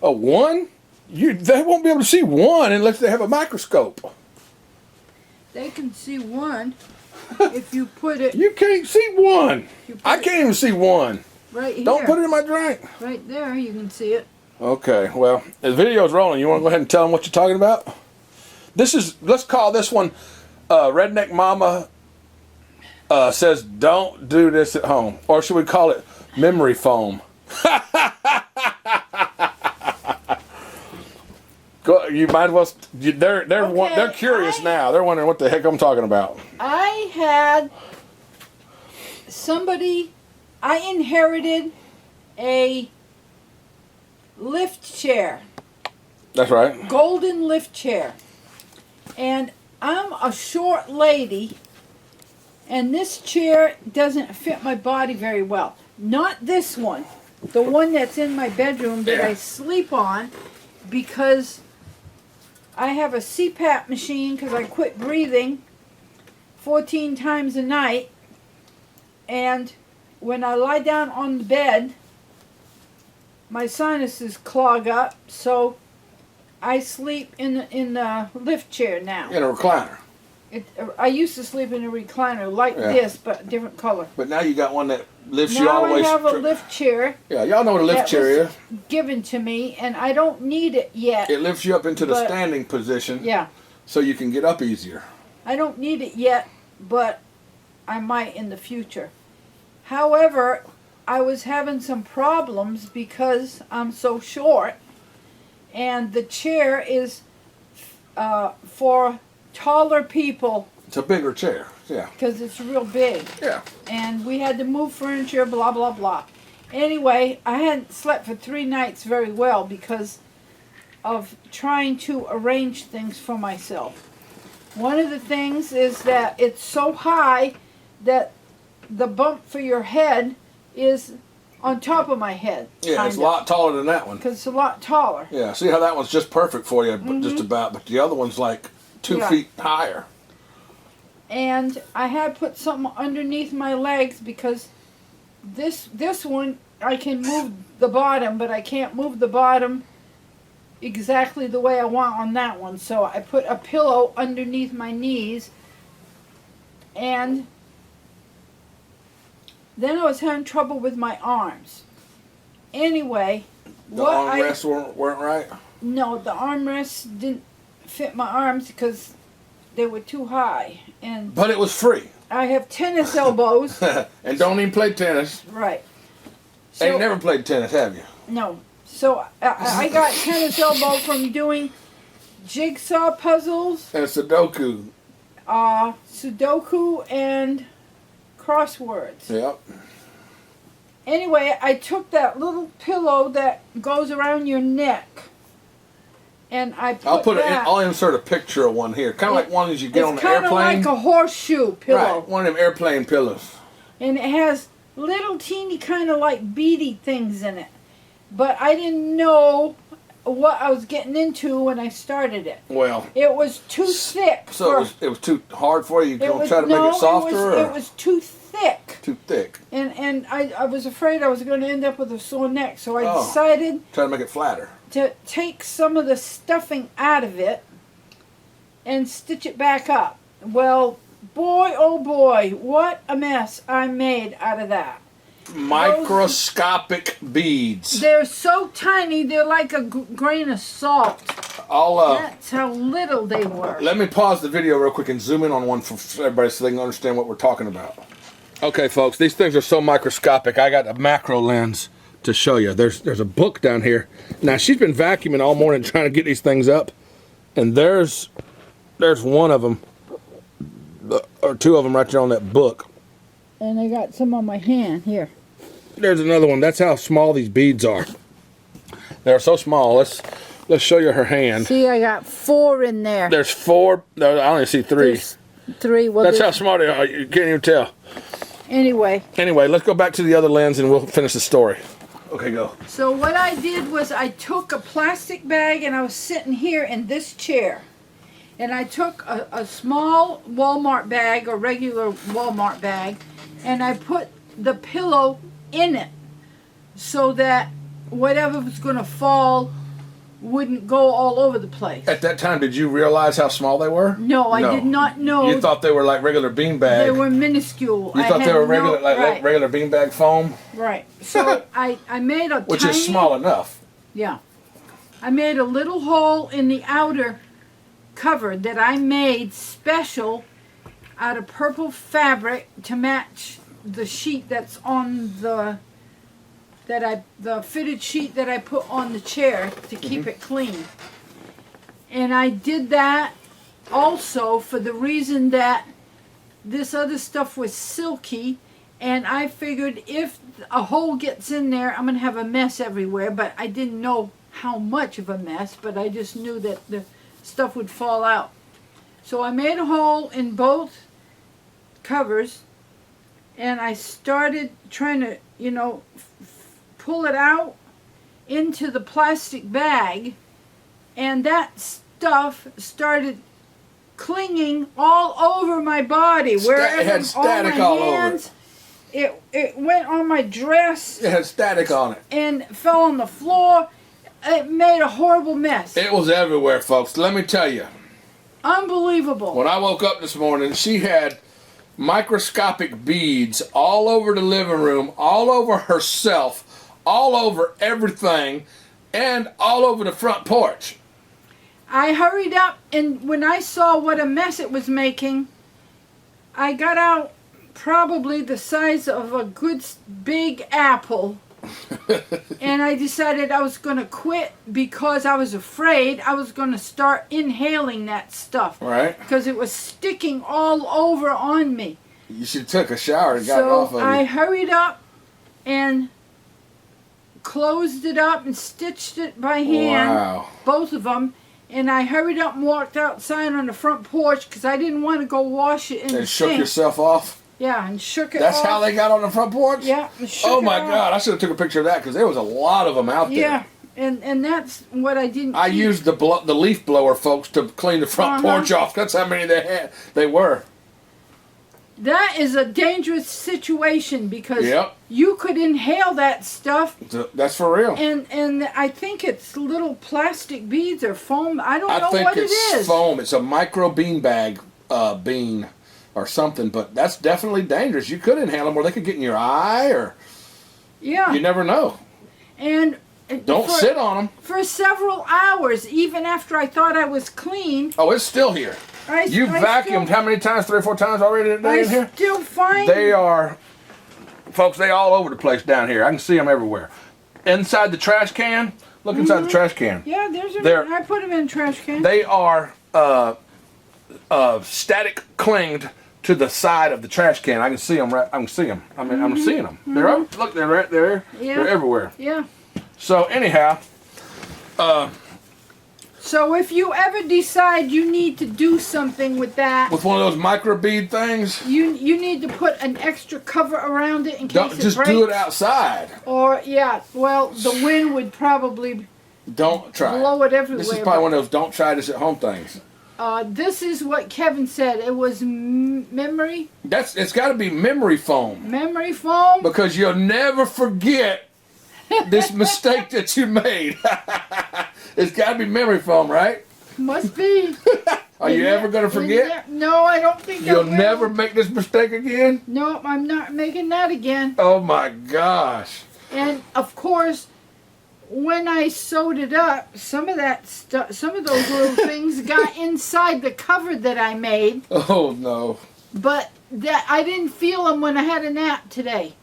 A one? They won't be able to see one unless they have a microscope. They can see one if you put it. You can't see one. I can't even see one. Right here. Don't put it in my drink. Right there, you can see it. Okay, well, the video's rolling. You want to go ahead and tell them what you're talking about? Let's call this one Redneck Mama says don't do this at home. Or should we call it memory foam? You might as well. They're curious now. They're wondering what the heck I'm talking about. I had somebody. I inherited a lift chair. That's right. Golden lift chair, and I'm a short lady, and this chair doesn't fit my body very well. Not this one, the one that's in my bedroom that I sleep on, because I have a CPAP machine because I quit breathing 14 times a night, and when I lie down on the bed, my sinuses clog up, so I sleep in the lift chair now. In a recliner. I used to sleep in a recliner like this, but different color. But now you got one that lifts you all the way. Now I have a lift chair. Yeah, y'all know what a lift chair is. Given to me, and I don't need it yet. It lifts you up into the standing position. Yeah. So you can get up easier. I don't need it yet, but I might in the future. However, I was having some problems because I'm so short, and the chair is for taller people. It's a bigger chair, yeah. Because it's real big. Yeah. And we had to move furniture, blah, blah, blah. Anyway, I hadn't slept for 3 nights very well because of trying to arrange things for myself. One of the things is that it's so high that the bump for your head is on top of my head. Yeah, it's a lot taller than that one. Because it's a lot taller. Yeah, see how that one's just perfect for you, just about, but the other one's like 2 feet higher. And I had put something underneath my legs because this one, I can move the bottom, but I can't move the bottom exactly the way I want on that one. So I put a pillow underneath my knees, and then I was having trouble with my arms. Anyway, the armrests weren't right? No, the armrests didn't fit my arms because they were too high. But it was free. I have tennis elbows. And don't even play tennis. Right. So, ain't never played tennis, have you? No. So I got tennis elbow from doing jigsaw puzzles. And Sudoku. Sudoku and crosswords. Yep. Anyway, I took that little pillow that goes around your neck, and I put I'll insert a picture of one here. Kind of like one that you get on the airplane. It's kind of like a horseshoe pillow. Right, one of them airplane pillows. And it has little teeny kind of like beady things in it. But I didn't know what I was getting into when I started it. Well, it was too thick. So it was too hard for you? You gonna try to make it softer? It was too thick. Too thick. And I was afraid I was going to end up with a sore neck, so I decided try to make it flatter. To take some of the stuffing out of it and stitch it back up. Well, boy, oh boy, what a mess I made out of that. Microscopic beads. They're so tiny, they're like a grain of salt. That's how little they were. Let me pause the video real quick and zoom in on one for everybody so they can understand what we're talking about. Okay, folks, these things are so microscopic. I got a macro lens to show you. There's a book down here. Now, she's been vacuuming all morning trying to get these things up, and there's one of them, or 2 of them right there on that book. And I got some on my hand here. There's another one. That's how small these beads are. They're so small. Let's show you her hand. See, I got 4 in there. There's 4. No, I only see 3. There's 3. Well, that's how small they are. You can't even tell. Anyway, let's go back to the other lens and we'll finish the story. Okay, go. So what I did was I took a plastic bag, and I was sitting here in this chair. And I took a small Walmart bag, a regular Walmart bag, and I put the pillow in it so that whatever was going to fall wouldn't go all over the place. At that time, did you realize how small they were? No, I did not know. You thought they were like regular beanbag. They were minuscule. You thought they were regular, like regular beanbag foam? Right. So I made a Which is small enough. Yeah. I made a little hole in the outer cover that I made special out of purple fabric to match the sheet that's on the fitted sheet that I put on the chair to keep it clean. And I did that also for the reason that this other stuff was silky, and I figured if a hole gets in there, I'm going to have a mess everywhere, but I didn't know how much of a mess, but I just knew that the stuff would fall out. So I made a hole in both covers, and I started trying to, pull it out into the plastic bag, and that stuff started clinging all over my body. It had static all over it. It went on my dress. It had static on it. And fell on the floor. It made a horrible mess. It was everywhere, folks. Let me tell you. Unbelievable. When I woke up this morning, she had microscopic beads all over the living room, all over herself, all over everything, and all over the front porch. I hurried up, and when I saw what a mess it was making, I got out probably the size of a good big apple, and I decided I was going to quit because I was afraid I was going to start inhaling that stuff. Right. Because it was sticking all over on me. You should have took a shower and got it off of you. So I hurried up and closed it up and stitched it by hand, both of them, and I hurried up and walked outside on the front porch because I didn't want to go wash it in the sink. And shook yourself off? Yeah, and shook it That's off. how they got on the front porch? Yeah. And shook oh it my off. God, I should have took a picture of that because there was a lot of them out there. Yeah, and that's what I didn't I used the leaf blower, folks, to clean the front porch off. That's how many they were. That is a dangerous situation because you could inhale that stuff. That's for real. And I think it's little plastic beads or foam. I don't know what it is. I think it's foam. It's a micro beanbag bean or something, but that's definitely dangerous. You could inhale them or they could get in your eye or... Yeah. You never know. And... Don't sit on them. For several hours, even after I thought I was clean. Oh, it's still here. You vacuumed how many times? 3 or 4 times already today in here? I still find... They are... Folks, they all over the place down here. I can see them everywhere. Inside the trash can. Look inside the trash can. Yeah, I put them in the trash can. They are static clinged to the side of the trash can. I can see them. I can see them. I mean, I'm seeing them. They're up. Look, they're right there. Yeah. They're everywhere. Yeah. So anyhow, so if you ever decide you need to do something with that, with one of those micro bead things, you need to put an extra cover around it in case don't it just breaks. do it outside. Or well, the wind would probably don't try blow it everywhere. This is probably one of those don't try this at home things. This is what Kevin said. It was memory. It's got to be memory foam. Memory foam. Because you'll never forget this mistake that you made. It's got to be memory foam, right? Must be. Are you ever going to forget? No, I don't think You'll never make this mistake again? No, I'm not making that again. Oh my gosh. And of course, when I sewed it up, some of that stuff, some of those little things got inside the cover that I made. Oh no. But I didn't feel them when I had a nap today.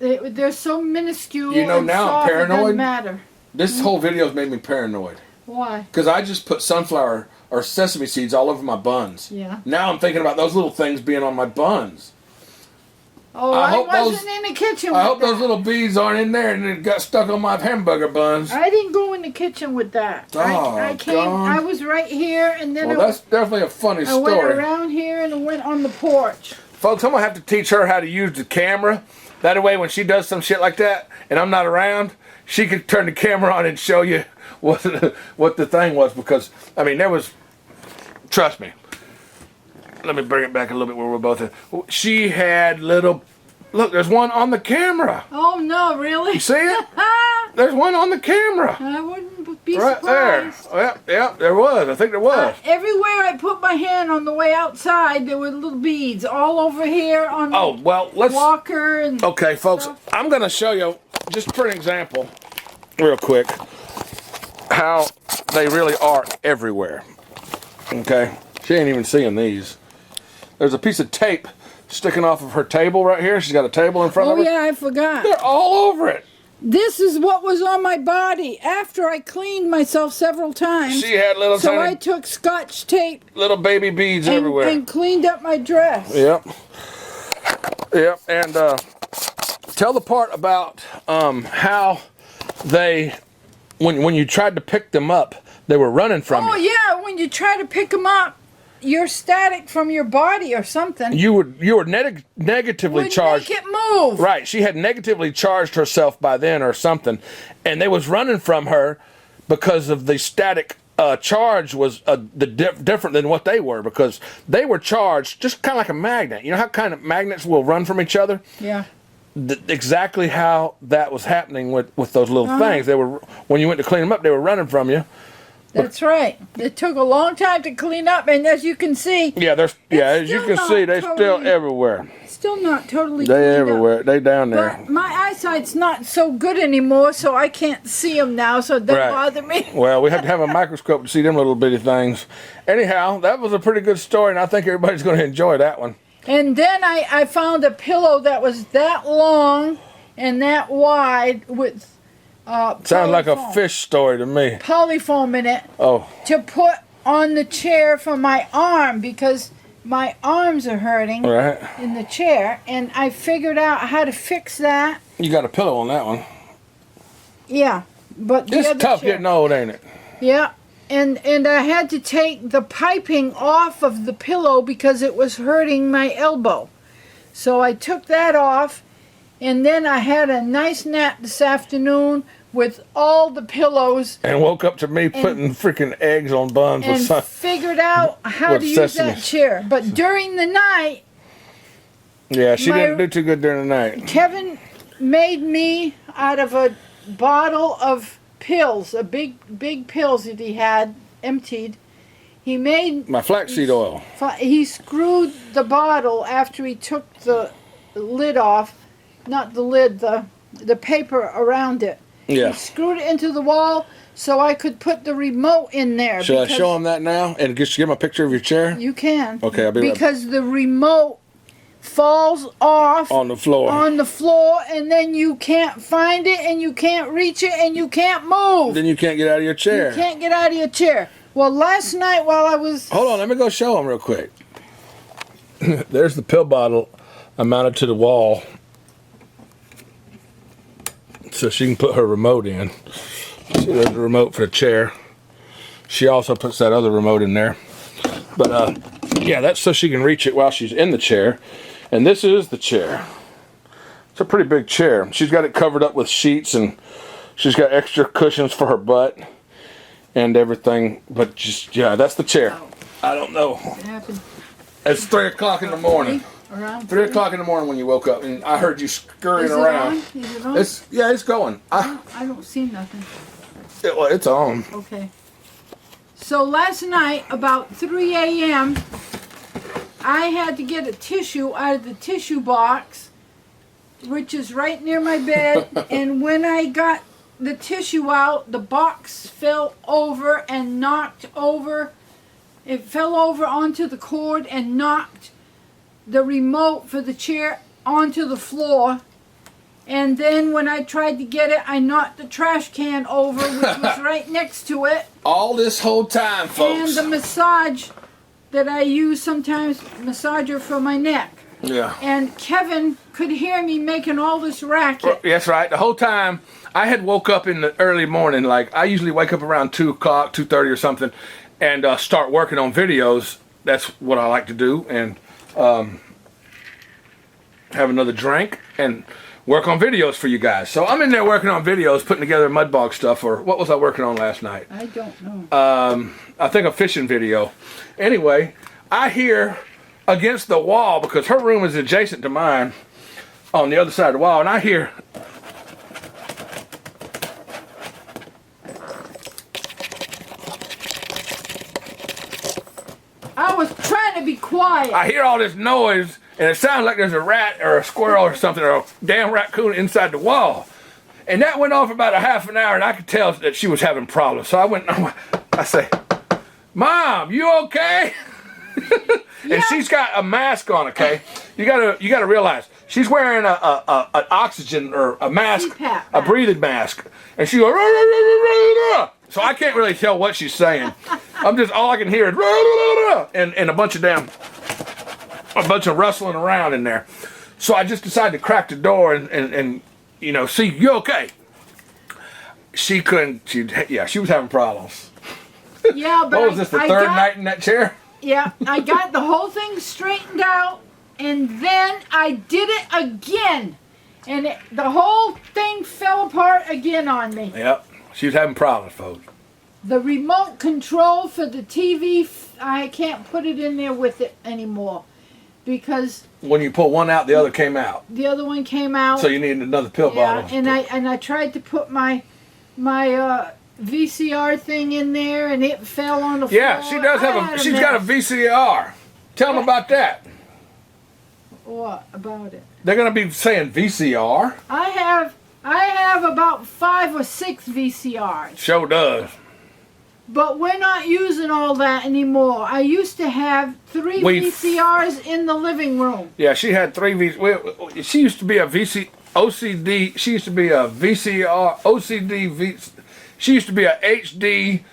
They're so minuscule. You know, now soft, I'm paranoid. It doesn't matter. This whole video has made me paranoid. Why? Because I just put sunflower or sesame seeds all over my buns. Yeah. Now I'm thinking about those little things being on my buns. Oh, I wasn't in the kitchen with I hope those little beads aren't in there and it got stuck on my hamburger buns. I didn't go in the kitchen with that. Oh, I came. God. I was right here, and then that's definitely a funny story. I went around here and I went on the porch. Folks, I'm going to have to teach her how to use the camera. That way when she does some shit like that and I'm not around, she could turn the camera on and show you what the thing was. Because, I mean, there was, trust me. Let me bring it back a little bit where we're both in. She had little, look, there's one on the camera. Oh, no, really? You see it? There's one on the camera. I wouldn't be right surprised. there. Yeah, there was. I think there was. Everywhere I put my hand on the way outside, there were little beads all over here on the walker. And okay, folks, stuff. I'm going to show you, just for an example, real quick, how they really are everywhere. Okay? She ain't even seeing these. There's a piece of tape sticking off of her table right here. She's got a table in front of her. Oh, yeah, I forgot. They're all over it. This is what was on my body after I cleaned myself several times. She had little so tiny, I took Scotch tape, little baby beads everywhere, and cleaned up my dress. Yep. And tell the part about how they, when you tried to pick them up, they were running from you. Oh yeah, when you try to pick them up, you're static from your body or something. You were negatively charged. Make it move. Right. She had negatively charged herself by then or something, and they was running from her because of the static charge was different than what they were, because they were charged just kind of like a magnet. You know how kind of magnets will run from each other? Yeah. Exactly how that was happening with those little things. They were, when you went to clean them up, they were running from you. That's right. It took a long time to clean up, and as you can see, as you can see, they're still everywhere. Still not totally. They everywhere. They down there. But my eyesight's not so good anymore, so I can't see them now. So it doesn't bother me. Well, we have to have a microscope to see them little bitty things. Anyhow, that was a pretty good story, and I think everybody's going to enjoy that one. And then I found a pillow that was that long and that wide with. Sounds like a fish story to me. Polyfoam in it. Oh. To put on the chair for my arm, because my arms are hurting in the chair, and I figured out how to fix that. You got a pillow on that one. Yeah, but the it's tough getting old, ain't it? Yeah, and I had to take the piping off of the pillow because it was hurting my elbow. So I took that off. And then I had a nice nap this afternoon with all the pillows. And woke up to me putting freaking eggs on buns with and figured out how to use that chair. But during the night... Yeah, she didn't do too good during the night. Kevin made me out of a bottle of pills, big pills that he had emptied. He made... My flaxseed oil. He screwed the bottle after he took the lid off. Not the lid, the paper around it. Yeah. He screwed it into the wall so I could put the remote in there. Should I show him that now? And just give him a picture of your chair? You can. Okay, I'll be right back. Because the remote falls off on the floor. And then you can't find it, and you can't reach it, and you can't move. Then you can't get out of your chair. You can't get out of your chair. Well, last night while I was... Hold on, let me go show him real quick. There's the pill bottle I mounted to the wall, so she can put her remote in. See, there's the remote for the chair. She also puts that other remote in there. But, yeah, that's so she can reach it while she's in the chair. And this is the chair. It's a pretty big chair. She's got it covered up with sheets, and she's got extra cushions for her butt and everything. But just, yeah, that's the chair. I don't know. What happened? It's 3 o'clock in the morning. Around 3 o'clock in the morning when you woke up, and I heard you scurrying around. Is it on? It's going. I don't see nothing. It's on. Okay. So last night, about 3 a.m., I had to get a tissue out of the tissue box, which is right near my bed. And when I got the tissue out, the box fell over and knocked over. It fell over onto the cord and knocked the remote for the chair onto the floor. And then when I tried to get it, I knocked the trash can over, which was right next to it. All this whole time, folks. And the massage that I use sometimes, massager for my neck. Yeah. And Kevin could hear me making all this racket. That's right. The whole time, I had woke up in the early morning. Like, I usually wake up around 2 o'clock, 2:30 or something, and start working on videos. That's what I like to do. And have another drink and work on videos for you guys. So I'm in there working on videos, putting together mudbog stuff. Or what was I working on last night? I don't know. I think a fishing video. Anyway, I hear against the wall, because her room is adjacent to mine on the other side of the wall, and I hear trying to be quiet. I hear all this noise, and it sounds like there's a rat or a squirrel or something, or a damn raccoon inside the wall. And that went on for about a half an hour, and I could tell that she was having problems. So I say, Mom, you okay? And she's got a mask on, okay? You gotta realize, she's wearing an oxygen or a mask, CPAP a breathing mask. And she goes, "Rah, rah, rah, rah, rah." So I can't really tell what she's saying. All I can hear is, "Rah, rah, rah," and a bunch of rustling around in there. So I just decided to crack the door and see, you okay? She couldn't, she was having problems. Yeah, but What was this, the third night in that chair? Yeah, I got the whole thing straightened out, and then I did it again. And the whole thing fell apart again on me. Yep, she was having problems, folks. The remote control for the TV, I can't put it in there with it anymore. Because when you pull one out, the other came out. The other one came out. So you needed another pill bottle. And I tried to put my VCR thing in there, and it fell on the floor. Yeah, she does have she's got a VCR. Tell them about that. What about it? They're gonna be saying VCR. I have about 5 or 6 VCRs. Sure does. But we're not using all that anymore. I used to have 3 VCRs in the living room. Yeah, she had 3 VCRs. She used to be a OCD. She used to be a VCR OCD. She used to be a HD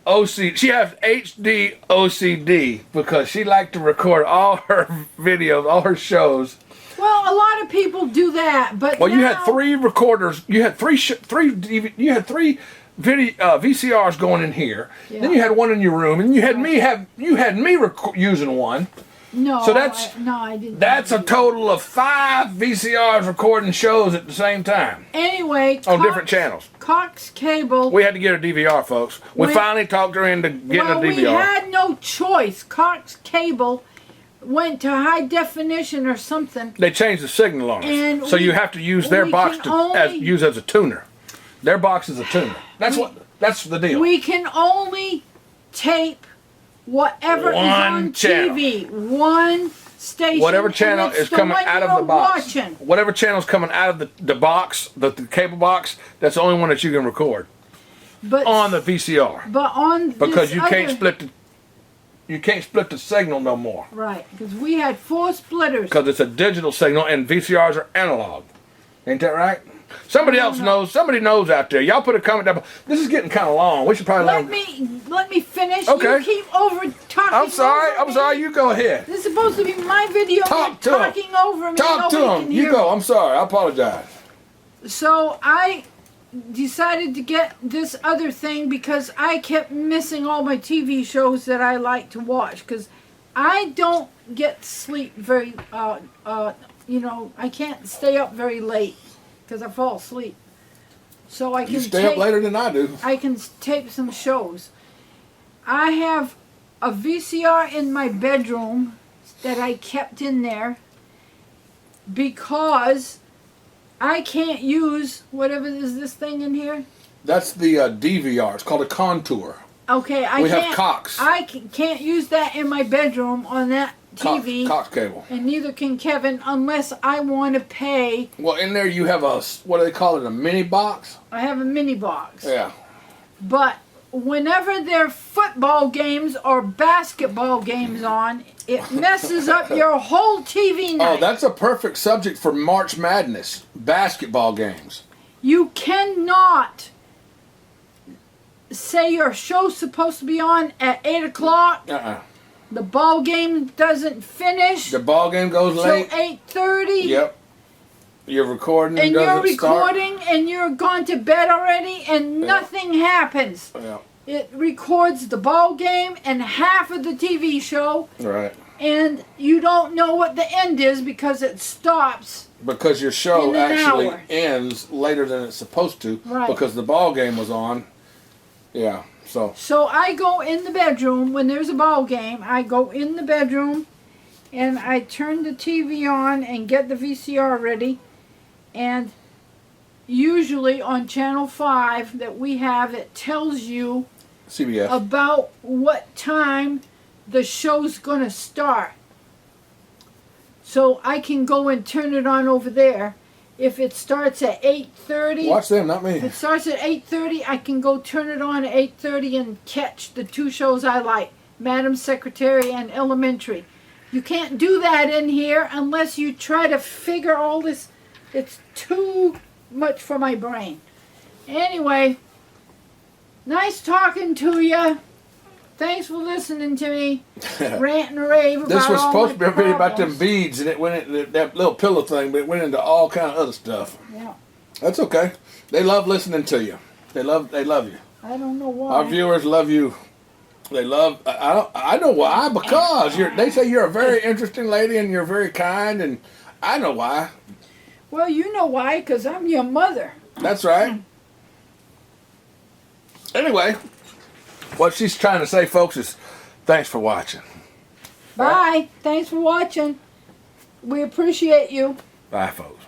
OCD. She has HD OCD because she liked to record all her videos, all her shows. Well, a lot of people do that, but you had 3 recorders. You had 3 VCRs going in here. Yeah. Then you had one in your room, and you had me using one. No, so I didn't. That's a total of 5 VCRs recording shows at the same time. Anyway, on different channels. Cox Cable. We had to get a DVR, folks. We finally talked her into getting a DVR. We had no choice. Cox Cable went to high definition or something. They changed the signal on us, so you have to use their box use as a tuner. Their box is a tuner. That's the deal. We can only tape whatever is on TV. One station. Whatever channel is coming out of the box. Whatever channel is coming out of the box, the cable box, that's the only one that you can record. But on the VCR. But on because you can't split the signal no more. Right, because we had 4 splitters. Because it's a digital signal and VCRs are analog. Ain't that right? Somebody else knows. Somebody knows out there. Y'all put a comment down. This is getting kind of long. We should probably let me finish. Okay. You keep over talking. I'm sorry. You go ahead. This is supposed to be my video. Talking over me. Talk to him. You go. I'm sorry. I apologize. So I decided to get this other thing because I kept missing all my TV shows that I like to watch because I don't get sleep very. I can't stay up very late. Because I fall asleep. So I can stay up later than I do. I can tape some shows. I have a VCR in my bedroom that I kept in there because I can't use whatever is this thing in here. That's the DVR. It's called a contour. Okay, we have Cox. I can't use that in my bedroom on that TV. Cox cable. And neither can Kevin unless I want to pay. Well, in there you have what do they call it, a mini box? I have a mini box. Yeah. But whenever there are football games or basketball games on, it messes up your whole TV night. Oh, that's a perfect subject for March Madness. Basketball games. You cannot say your show's supposed to be on at 8 o'clock. The ball game doesn't finish. The ball game goes late. Till 8:30. Yep. You're recording. And you're recording and you're gone to bed already and nothing happens. Yeah. It records the ball game and half of the TV show. Right. And you don't know what the end is because it stops. Because your show actually ends later than it's supposed to. Right. Because the ball game was on. Yeah. So I go in the bedroom when there's a ball game. I go in the bedroom and I turn the TV on and get the VCR ready. And usually on channel 5 that we have, it tells you CBS about what time the show's gonna start. So I can go and turn it on over there. If it starts at 8:30, Watch them, not if me. it starts at 8:30, I can go turn it on at 8:30 and catch the two shows I like, Madam Secretary and Elementary. You can't do that in here unless you try to figure all this. It's too much for my brain. Anyway, nice talking to you. Thanks for listening to me rant and rave about This was all supposed to be my a video about them problems. beads, and it went into that little pillow thing, but it went into all kind of other stuff. Yeah, That's okay. They love listening to you. They love you. I don't know why. Our viewers love you. They love. I know why, because they say you're a very interesting lady and you're very kind, and I know why. Well, you know why, because I'm your mother. That's right. Anyway, what she's trying to say, folks, is thanks for watching. Bye. Thanks for watching. We appreciate you. Bye, folks.